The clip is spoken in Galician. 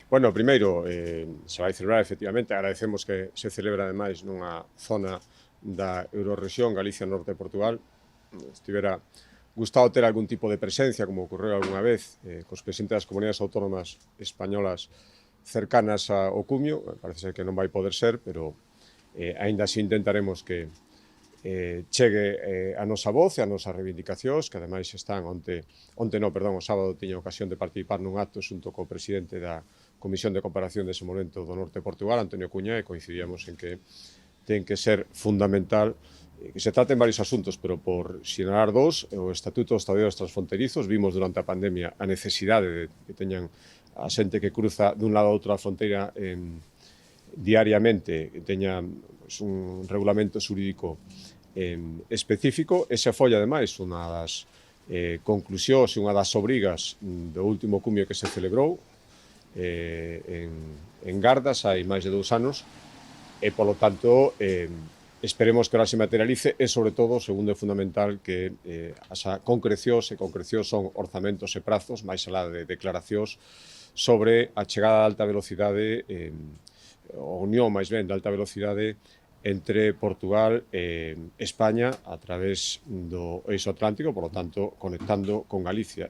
Bueno, primeiro, se vai celebrar, efectivamente, agradecemos que se celebra, ademais, nunha zona da Eurorrexión, Galicia, norte de Portugal. Estivera gustado ter algún tipo de presencia, como ocorreu algunha vez, cos presidentes das comunidades autónomas españolas cercanas ao Cumio. Parece ser que non vai poder ser, pero aínda así intentaremos que chegue a nosa voz e a nosa reivindicacións, que ademais están o sábado tiña ocasión de participar nun acto xunto co presidente da Comisión de Comparación dese momento do norte de Portugal, Antonio Cuña, e coincidíamos en que ten que ser fundamental que se traten varios asuntos, pero por sinalar dous, o Estatuto dos Traballadores Transfronterizos. Vimos durante a pandemia a necesidade de que teñan a xente que cruza dun lado a outro a fronteira diariamente, que teña un regulamento xurídico específico. Esa foi, ademais, unha das conclusións e unha das obrigas do último cumio que se celebrou en Gardas hai máis de 2 anos, e, polo tanto, esperemos que ahora se materialice e, sobre todo, o segundo é fundamental que as concrecións son orzamentos e prazos, máis alá de declaracións, sobre a chegada de alta velocidade, a unión, máis ben, de alta velocidade entre Portugal e España a través do eixo atlántico, por lo tanto, conectando con Galicia.